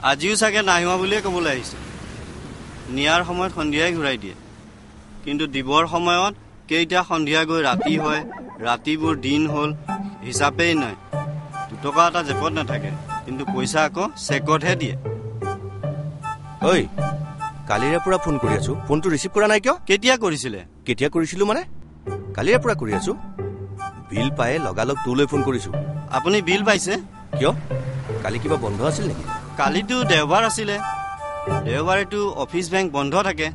আজিও চাগে নাহিবা বুলিয়ে ক'বলৈ আহিছে। নিয়াৰ সময়ত সন্ধিয়াই ঘূৰাই দিয়ে, কিন্তু দিবৰ সময়ত কেইটা সন্ধিয়া গৈ ৰাতি হয়, ৰাতিবোৰ দিন হ'ল হিচাপেই নাই। 2 টকা এটা জেপত নাথাকে, কিন্তু পইচা আকৌ চেকতহে দিয়ে। ঐ, কালিৰে পৰা ফোন কৰি আছো, ফোনটো ৰিচিভ কৰা নাই কিয়? কেতিয়া কৰিছিলে? কেতিয়া কৰিছিলো মানে কালিৰে পৰা কৰি আছো। বিল পায়ে লগালগ তোলৈ ফোন কৰিছো। আপুনি বিল পাইছে? কিয়? কালি কিবা বন্ধ আছিল নেকি? কালিতো দেওবাৰ আছিলে। দেওবাৰেতো অফিচ বেংক বন্ধ থাকে।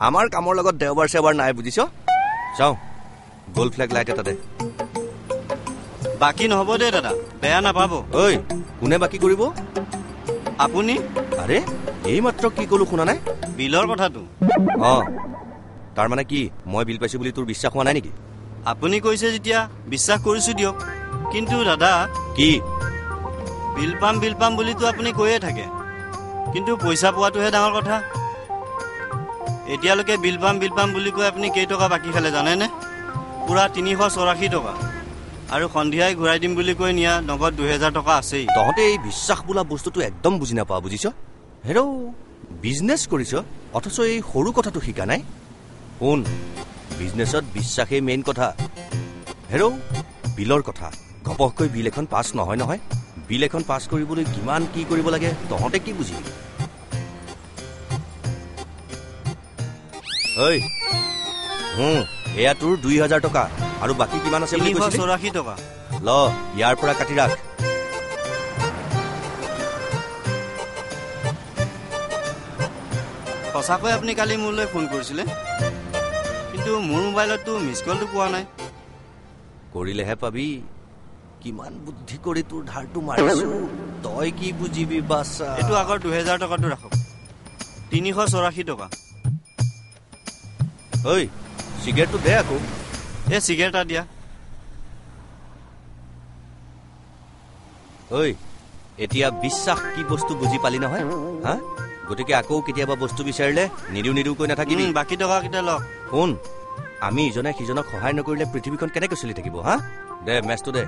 আমাৰ কামৰ লগত দেওবাৰ চেওবাৰ নাই বুজিছ। চাওঁ, গ'ল্ড ফ্লেগ লাইট এটা দে। বাকী নহ'ব দে দাদা, বেয়া নাপাব। ঐ, কোনে বাকী কৰিব? আপুনি? আৰে, এই মাত্ৰ কি ক'লো শুনা নাই? বিলৰ কথাটো। তাৰমানে কি, মই বিল পাইছো বুলি তোৰ বিশ্বাস হোৱা নাই নেকি? আপুনি কৈছে যেতিয়া বিশ্বাস কৰিছো দিয়ক। কিন্তু দাদা, কি? বিল পাম বুলিতো আপুনি কৈয়ে থাকে, কিন্তু পইচা পোৱাটোহে ডাঙৰ কথা। এতিয়ালৈকে বিল পাম বুলি কৈ আপুনি কেইটকা বাকী খালে জানেনে? পুৰা 384 টকা। আৰু সন্ধিয়াই ঘূৰাই দিম বুলি কৈ নিয়া নগদ 2000 টকা আছেই। তহঁতে এই বিশ্বাস বোলা বস্তুটো একদম বুজি নাপাওঁ বুজিছ। হেৰৌ, বিজনেছ কৰিছ অথচ এই সৰু কথাটো শিকা নাই। শুন, বিজনেছত বিশ্বাসেই মেইন কথা। হেৰৌ, বিলৰ কথা ঘপককৈ বিল এখন পাছ নহয়। বিল এখন পাছ কৰিবলৈ কিমান কি কৰিব লাগে তহঁতে কি বুজিবি? ঐ, এয়া তোৰ 2000 টকা আৰু বাকী কিমান আছে বুলি কৈছিলি? 384 টকা। ল, ইয়াৰ পৰা কাটি ৰাখ। সঁচাকৈ আপুনি কালি মোলৈ ফোন কৰিছিলে, কিন্তু মোৰ মোবাইলততো মিছ কলটো পোৱা নাই। কৰিলেহে পাবি। কিমান বুদ্ধি কৰি তোৰ ধাৰটো মাৰিছো, তই কি বুজিবি বাছা? এইটো আগৰ 2000 টকাটো ৰাখক, 384 টকা। ঐ, চিগাৰেটটো দে আকৌ। এই চিগাৰেট এটা দিয়া। ঐ, এতিয়া বিশ্বাস কি বস্তু বুজি পালি নহয়? হা, গতিকে আকৌ কেতিয়াবা বস্তু বিচাৰিলে নিদিও কৈ নাথাকিবি। বাকী টকাকেইটা লওক। শুন, আমি ইজনে সিজনক সহায় নকৰিলে পৃথিৱীখন কেনেকৈ চলি থাকিব? হা, দে মেচটো দে।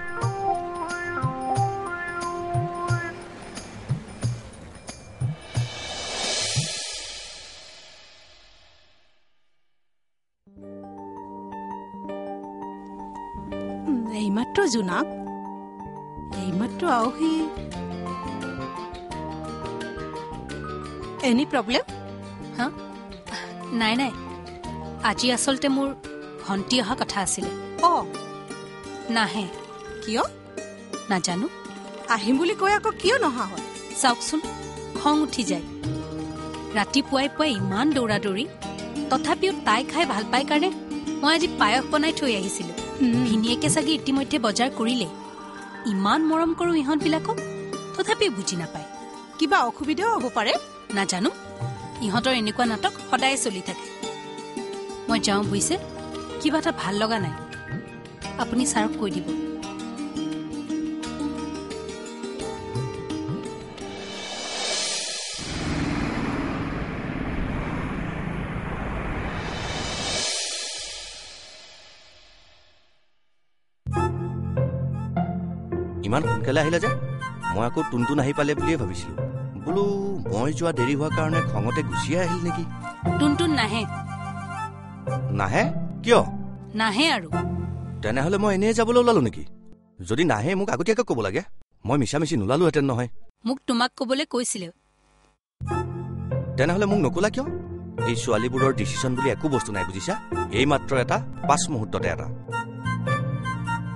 এইমাত্ৰ জোনাক, এইমাত্ৰ আহি এনি প্ৰব্লেম? হা, নাই আজি আচলতে মোৰ ভণ্টি অহা কথা আছিলে। নাহে। কিয়? নাজানো। আহিম বুলি কৈ আকৌ কিয় নহা হ'ল? চাওকচোন, খং উঠি যায়। ৰাতিপুৱাই ইমান দৌৰা দৌৰি, তথাপিও তাই খাই ভাল পাই কাৰণে মই আজি পায়স বনাই থৈ আহিছিলো। ভিনিয়েকে চাগে ইতিমধ্যে বজাৰ কৰিলে। ইমান মৰম কৰো ইহঁতবিলাকক, তথাপিও বুজি নাপায়। কিবা অসুবিধাও হ'ব পাৰে। নাজানো, ইহঁতৰ এনেকুৱা নাটক সদায় চলি থাকে। মই যাওঁ বুজিছে, কিবা এটা ভাল লগা নাই। আপুনি ছাৰক কৈ দিব। ইমান সোনকালে আহিলে যে? মই আকৌ টুনটুন আহি পালে বুলিয়ে ভাবিছিলো। বোলো মই যোৱা দেৰি হোৱাৰ কাৰণে খঙতে গুচিয়ে আহিল নেকি? টুনটুন নাহে। নাহে? কিয় নাহে? আৰু তেনেহলে মই এনেই যাবলৈ ওলালো নেকি? যদি নাহে মোক আগতীয়াকৈ ক'ব লাগে, মই মিছামিছি নোলালোহেঁতেন নহয়। মোক তোমাক ক'বলৈ কৈছিলে। তেনেহলে মোক নকলা কিয়? এই ছোৱালীবোৰৰ ডিচিশ্যন বুলি একো বস্তু নাই বুজিছা। এই মাত্ৰ এটা, 5 মুহূৰ্ততে এটা।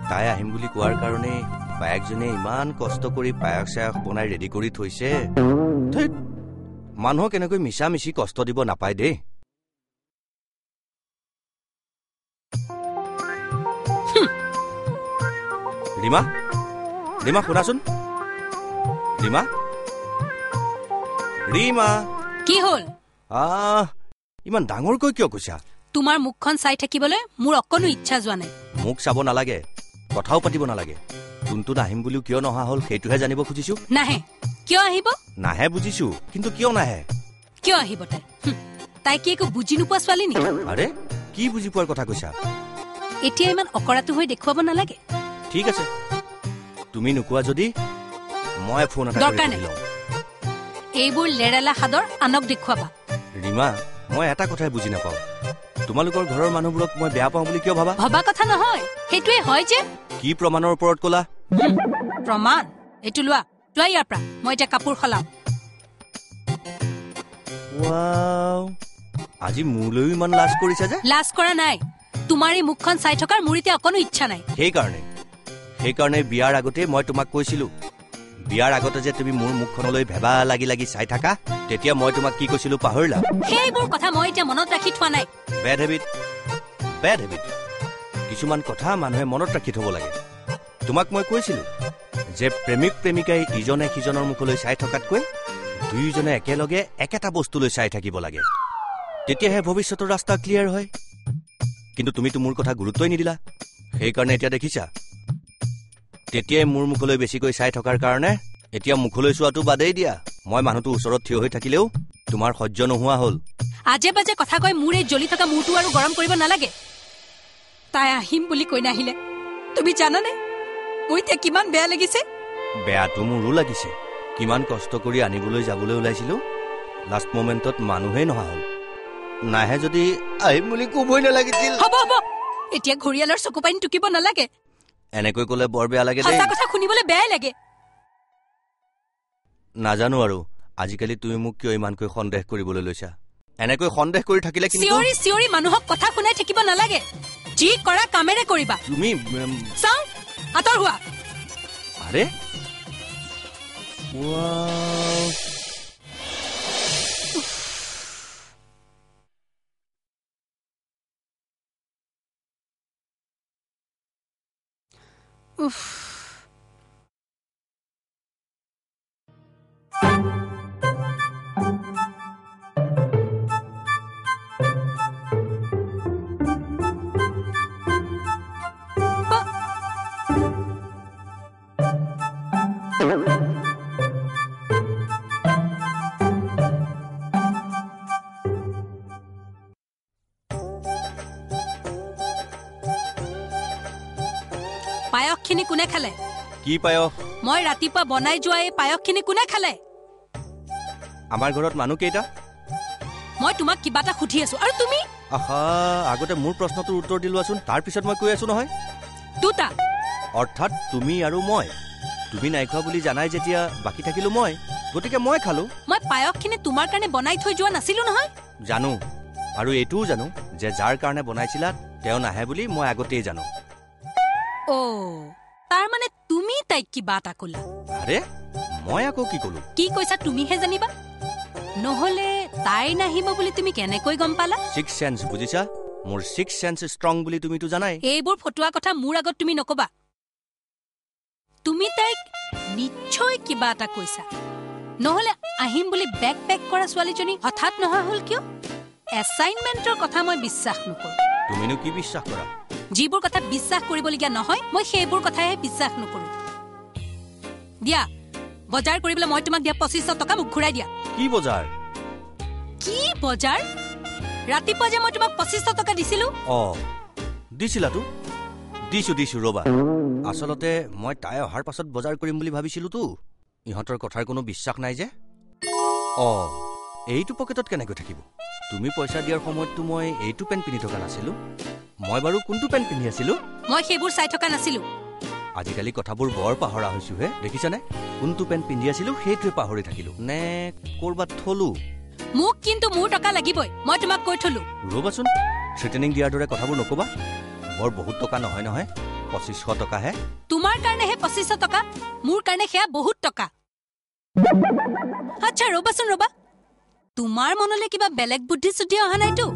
তাই আহিম বুলি কোৱাৰ কাৰণে বায়েকজনীয়ে ইমান কষ্ট কৰি পায়স চায়স বনাই ৰেডি কৰি থৈছে। মানুহক এনেকৈ মিছা মিছি কষ্ট দিব নাপায় দেই। ৰীমা, শুনাচোন। ৰীমা, কি হ'ল? ইমান ডাঙৰকৈ কিয় কৈছা? তোমাৰ মুখখন চাই থাকিবলৈ মোৰ অকণো ইচ্ছা যোৱা নাই। মুখ চাব নালাগে, কথাও পাতিব নালাগে। টুনটুন আহিম বুলিও কিয় নহা হ'ল সেইটোহে জানিব খুজিছো। নাহে। কিয় আহিব? নাহে বুজিছো, কিন্তু কিয় নাহে? কিয় আহিব তাই? তাই কি একো বুজি নোপোৱা ছোৱালী নেকি? আৰে, কি বুজি পোৱাৰ কথা কৈছা? এতিয়া ইমান অকৰাটো হৈ দেখুৱাব নালাগে। ঠিক আছে, তুমি নোকোৱা যদি মই ফোন এটা দৰকাৰ নাই। এইবোৰ লেৰেলা সাদৰ আনক দেখুৱাবা। ৰীমা, মই এটা কথাই বুজি নাপাওঁ, তোমালোকৰ ঘৰৰ মানুহবোৰক মই বেয়া পাওঁ বুলি কিয় ভাবা? ভবা কথা নহয়, সেইটোৱে হয় যে। কি প্ৰমাণৰ ওপৰত ক'লা? প্ৰমাণ? এইটো লোৱা, লোৱা ইয়াৰ পৰা, মই এতিয়া কাপোৰ সলাম। ৱাও, আজি মোলৈও ইমান লাজ কৰিছা যে? লাজ কৰা নাই, তোমাৰ এই মুখখন চাই থকাৰ মোৰ এতিয়া অকণো ইচ্ছা নাই। সেইকাৰণে বিয়াৰ আগতে মই তোমাক কৈছিলো, বিয়াৰ আগতে যে তুমি মোৰ মুখখনলৈ ভেবা লাগি লাগি চাই থাকা, তেতিয়া মই তোমাক কি কৈছিলো পাহৰিলা? সেইবোৰ কথা মই এতিয়া মনত ৰাখি থোৱা নাই। Bad habit. কিছুমান কথা মানুহে মনত ৰাখি থব লাগে। তোমাক মই কৈছিলো যে প্ৰেমিক প্ৰেমিকাই ইজনে সিজনৰ মুখলৈ চাই থকাতকৈ দুয়োজনে একেলগে একেটা বস্তুলৈ চাই থাকিব লাগে, তেতিয়াহে ভৱিষ্যতৰ ৰাস্তা ক্লিয়াৰ হয়। কিন্তু তুমিতো মোৰ কথা গুৰুত্বই নিদিলা, সেইকাৰণে এতিয়া দেখিছা, তেতিয়াই মোৰ মুখলৈ বেছিকৈ চাই থকাৰ কাৰণে এতিয়া মুখলৈ চোৱাটো বাদেই দিয়া। মই মানুহটো ওচৰত থিয় হৈ থাকিলেও তোমাৰ সহ্য নোহোৱা হ'ল। আজে বাজে কথা কৈ মোৰ এই জ্বলি থকা মূৰটো আৰু গৰম কৰিব নালাগে। তাই আহিম বুলি কৈ নাহিলে, তুমি জানানে মোৰ এতিয়া কিমান বেয়া লাগিছে? বেয়াটো মোৰো লাগিছে। কিমান কষ্ট কৰি আনিবলৈ যাবলৈ ওলাইছিলো, লাষ্ট মোমেণ্টত মানুহেই নহা হ'ল। নাহে যদি আহিম বুলি কবই নালাগিছিল। হ'ব হ'ব, এতিয়া ঘৰিয়ালৰ চকু পানী টুকিব নালাগে। এনেকৈ কলে বৰ বেয়া লাগে দেই। সঁচা কথা শুনিবলৈ বেয়াই লাগে। নাজানো আৰু আজিকালি তুমি মোক কিয় ইমানকৈ সন্দেহ কৰিবলৈ লৈছা। এনেকৈ সন্দেহ কৰি থাকিলে কিন্তু চিঞৰি চিঞৰি মানুহক কথা শুনাই থাকিব নালাগে। যি কৰা কামেৰে কৰিবা। তুমি চাওঁ, আঁতৰ হোৱা। আৰে পায়সখিনি কোনে খালে? কি পায়স? মই ৰাতিপুৱা বনাই যোৱা এই পায়সখিনি কোনে খালে? আমাৰ ঘৰত মানুহ কেইটা? মই তোমাক কিবা এটা সুধি আছো আৰু তুমি? আহা, আগতে মোৰ প্ৰশ্নটোৰ উত্তৰ দিলোৱাচোন, তাৰ পিছত মই কৈ আছো নহয়। দুটা। অৰ্থাৎ তুমি আৰু মই। তুমি নাই খোৱা বুলি জানাই যেতিয়া বাকী থাকিলো মই, গতিকে মই খালো। মই পায়সখিনি তোমাৰ কাৰণে বনাই থৈ যোৱা নাছিলো নহয়। জানো, আৰু এইটোও জানো যে যাৰ কাৰণে বনাইছিলা তেওঁ নাহে বুলি মই আগতেই জানো। তাৰ মানে তুমি তাইক কিবা এটা কলা? আৰে মই আকৌ কি কলো? কি কৈছা তুমিহে জানিবা। নহলে তাই নাহিব বুলি তুমি কেনেকৈ গম পালা? ছিক্স চেন্স, বুজিছা? মোৰ ছিক্স চেন্স ষ্ট্ৰং বুলি তুমিতো জানাই। এইবোৰ ফটোৱা কথা মোৰ আগত তুমি নকবা। তুমি তাইক নিশ্চয় কিবা এটা কৈছা, নহলে আহিম বুলি বেগ পেক কৰা ছোৱালীজনী হঠাৎ নহা হল কিয়? এছাইনমেণ্টৰ কথা মই বিশ্বাস নকৰো। তুমিনো কি বিশ্বাস কৰা? যিবোৰ কথা বিশ্বাস কৰিবলগীয়া নহয়, মই সেইবোৰ কথাহে বিশ্বাস নকৰো। দিয়া, বজাৰ কৰিবলৈ মই তোমাক দিয়া 2500 টকা মোক ঘূৰাই দিয়া। কি বজাৰ? কি বজাৰ? ৰাতিপুৱা যে মই তোমাক 2500 টকা দিছিলো। দিছিলাতো? দিছো ৰবা। আচলতে মই তাই অহাৰ পাছত বজাৰ কৰিম বুলি ভাবিছিলোতো। ইহঁতৰ কথাৰ কোনো বিশ্বাস নাই যে। এইটো পকেটত কেনেকৈ থাকিব? তুমি পইচা দিয়াৰ সময়ততো মই এইটো পেণ্ট পিন্ধি থকা নাছিলো। মই বাৰু কোনটো পেণ্ট পিন্ধি আছিলো? মই সেইবোৰ চাই থকা নাছিলো। আজিকালি কথাবোৰ বৰ পাহৰা হৈছো হে, দেখিছানে? কোনটো পেণ্ট পিন্ধি আছিলো সেইটোৱে পাহৰি থাকিলো, নে কৰবাত থলো। মোক কিন্তু মোৰ টকা লাগিবই, মই তোমাক কৈ থলো। ৰবাচোন, থ্ৰেটেনিং দিয়াৰ দৰে কথাবোৰ নকবা। বৰ বহুত টকা নহয় নহয়, 2500 টকাহে। তোমাৰ কাৰণেহে 2500 টকা, মোৰ কাৰণে সেয়া বহুত টকা। আচ্ছা ৰবাচোন ৰবা, তোমাৰ মনলৈ কিবা বেলেগ বুদ্ধি চুদ্ধি অহা নাইতো?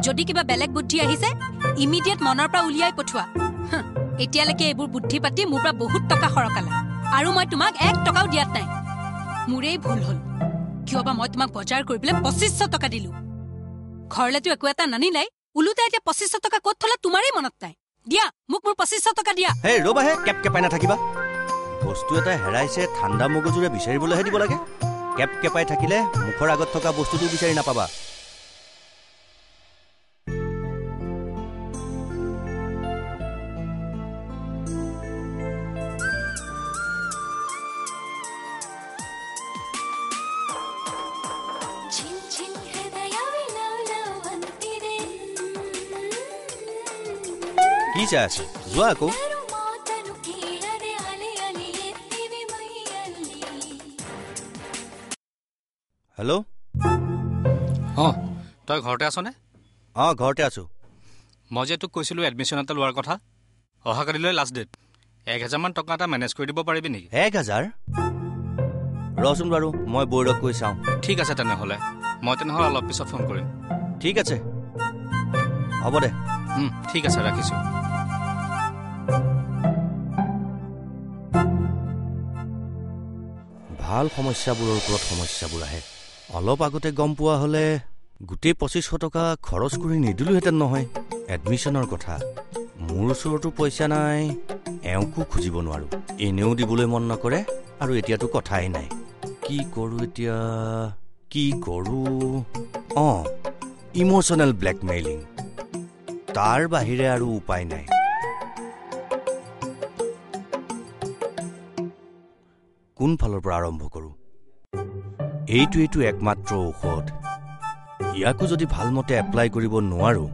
যদি কিবা বেলেগ বুদ্ধি আহিছে ইমিডিয়েট মনৰ পৰা উলিয়াই পঠোৱা। এতিয়ালৈকে এইবোৰ বুদ্ধি পাতি মোৰ পৰা বহুত টকা সৰকালা, আৰু মই তোমাক 1 টকাও দিয়াত নাই। মোৰেই ভুল হল, কিয়বা মই তোমাক বজাৰ কৰিবলৈ 2500 টকা দিলো। ঘৰলেতো একো এটা নানিলাই, উলোতে এতিয়া 2500 টকা ক'ত থলা তোমাৰেই মনত নাই। দিয়া মোক মোৰ 2500 টকা দিয়া। হে ৰবাহে, কেপকেপাই নাথাকিবা। বস্তু এটা হেৰাইছে ঠাণ্ডা মগজুৰে বিচাৰিবলৈহে দিব লাগে। কেপকেপাই থাকিলে মুখৰ আগত থকা বস্তুটো বিচাৰি নাপাবা। কি চাই আছে যোৱা আকৌ হেল্ল' তই ঘৰতে আছনে? ঘৰতে আছো মই যে তোক কৈছিলোঁ এডমিশ্যন এটা লোৱাৰ কথা অহাকালিলৈ লাষ্ট ডেট 1000 টকা এটা মেনেজ কৰি দিব পাৰিবি নেকি? 1000 ৰচোন বাৰু মই বৰ্ডক কৈ চাওঁ ঠিক আছে তেনেহ'লে মই অলপ পিছত ফোন কৰিম ঠিক আছে হ'ব দে ঠিক আছে ৰাখিছোঁ ভাল সমস্যাবোৰৰ ওপৰত সমস্যাবোৰ আহে অলপ আগতে গম পোৱা হ'লে গোটেই 2500 টকা খৰচ কৰি নিদিলোহেঁতেন নহয় এডমিশ্যনৰ কথা মোৰ ওচৰতো পইচা নাই এওঁকো খুজিব নোৱাৰো এনেও দিবলৈ মন নকৰে আৰু এতিয়াতো কথাই নাই কি কৰো এতিয়া কি কৰো ইমোচনেল ব্লেকমেইলিং তাৰ বাহিৰে আৰু উপায় নাই কোন ফালৰ পৰা আৰম্ভ কৰো এইটো একমাত্ৰ ঔষধ ইয়াকো যদি ভালমতে এপ্লাই কৰিব নোৱাৰো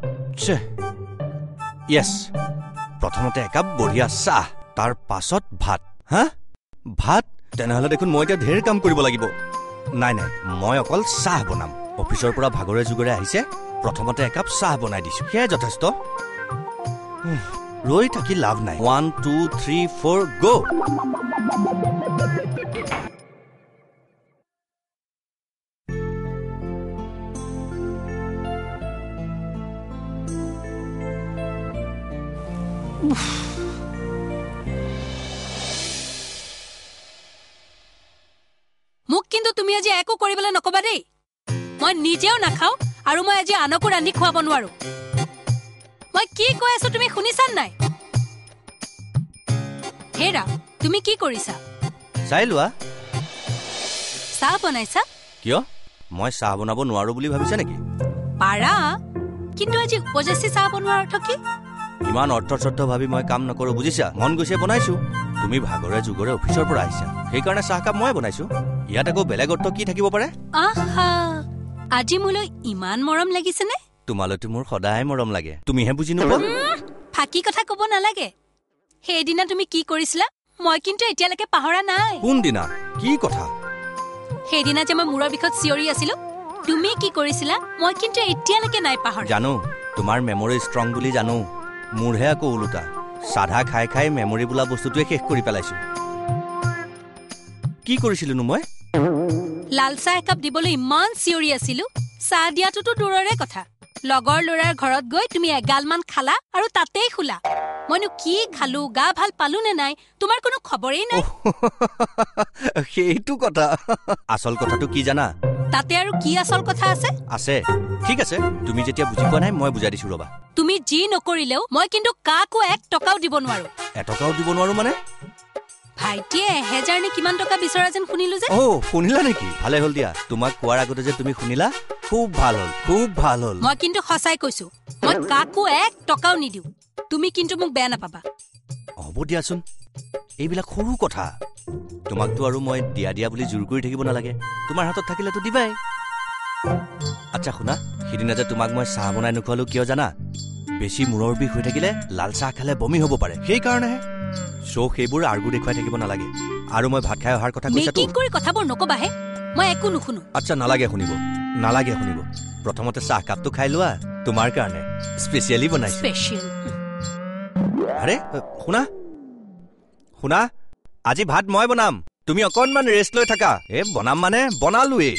য়েছ প্ৰথমতে একাপ বঢ়িয়া চাহ তাৰ পাছত ভাত ভাত তেনেহ'লে দেখোন মই এতিয়া ঢেৰ কাম কৰিব লাগিব নাই মই অকল চাহ বনাম অফিচৰ পৰা ভাগৰে যুগৰে আহিছে প্ৰথমতে একাপ চাহ বনাই দিছো সেয়াই যথেষ্ট ৰৈ থাকি লাভ নাই 1 2 3 4 গো মোক কিন্তু তুমি আজি একো কৰিবলৈ নকবা দেই মই নিজেও নাখাও আৰু মই আজি আনকো ৰান্ধি খুৱাব নোৱাৰো মই কি কৈ আছো তুমি শুনিছা নাই হেৰা তুমি কি কৰিছা চাই লোৱা চাহ বনাইছা কিয় মই চাহ বনাব নোৱাৰো বুলি ভাবিছা নেকি পাৰা কিন্তু আজি উপজাসী চাহ বনোৱাৰ অৰ্থ কি ইমান অৰ্থ ভাবি মই কাম নকৰো বুজিছা মন গৈছে বনাইছো তুমি ভাগৰে যুগৰে অফিচৰ পৰা আহিছা সেইকাৰণে চাহকাপ মই বনাইছো ইয়াত আকৌ বেলেগ অৰ্থ কি থাকিব পাৰে আহা আজি মোলৈ ইমান মৰম লাগিছেনে তোমালৈতো মোৰ সদায় মৰম লাগে তুমিহে বুজি নোপোৱা ফাকি কথা ক'ব নালাগে সেইদিনা তুমি কি কৰিছিলা মই কিন্তু এতিয়ালৈকে পাহৰা নাই কোনদিনা কি কথা সেইদিনা যে মই মূৰৰ বিষত চিঞৰি আছিলো তুমি কি কৰিছিলা মই কিন্তু এতিয়ালৈকে নাই পাহৰা জানো তোমাৰ মেমৰি ষ্ট্ৰং বুলি জানো মোৰহে আকৌ ওলোটা সাধা খাই খাই মেমৰি বোলা বস্তুটোৱে শেষ কৰি পেলাইছো কি কৰিছিলো মই লাল চাহ একাপ দিবলৈ ইমান চিঞৰি আছিলো চাহ দিয়াটোতো দূৰৰে কথা লগৰ ল'ৰাৰ ঘৰত গৈ তুমি এগালমান খালা আৰু তাতেই খুলা মইনো কি খালো গা ভাল পালো নে নাই তোমাৰ কোনো খবৰেই নাই সেইটো কথা আচল কথাটো কি জানা তাতে আৰু কি আচল কথা আছে ঠিক আছে তুমি যেতিয়া বুজি পোৱা নাই মই বুজাই দিছো ৰবা তুমি যি নকৰিলেও মই কিন্তু কাকো 1 টকাও দিব নোৱাৰো 1 টকাও দিব নোৱাৰো মানে ভাইটিয়ে 1000 নে কিমান টকা বিচৰা যেন শুনিলো যে শুনিলা নেকি ভালে হ'ল দিয়া তোমাক কোৱাৰ আগতে যে তুমি শুনিলা খুব ভাল হ'ল মই কিন্তু সঁচাই কৈছো মই কাকো 1 টকাও নিদিও তুমি কিন্তু মোক বেয়া নাপাবা হ'ব দিয়াচোন এইবিলাক সৰু কথা তোমাকতো আৰু মই দিয়া বুলি জোৰ কৰি থাকিব নালাগে তোমাৰ হাতত থাকিলেতো দিবাই আচ্ছা শুনা সিদিনা যে তোমাক মই চাহ বনাই নোখোৱালো কিয় জানা বেছি মূৰৰ বিষ হৈ থাকিলে লাল চাহ খালে বমি হ'ব পাৰে সেইকাৰণেহে সেইবোৰ আৰ্গু দেখুৱাই থাকিব নালাগে আৰু মই ভাত খাই অহাৰ কথা কৈছাতো মেকিং কৰি কথাবোৰ নকবাহে মই একো নুশুনো আচ্ছা নালাগে শুনিব প্ৰথমতে চাহ কাপটো খাই লোৱা তোমাৰ কাৰণে স্পেচিয়েলি বনাইছো আৰে শুনা আজি ভাত মই বনাম তুমি অকনমান ৰেষ্ট লৈ থাকা বনাম মানে বনালোৱেই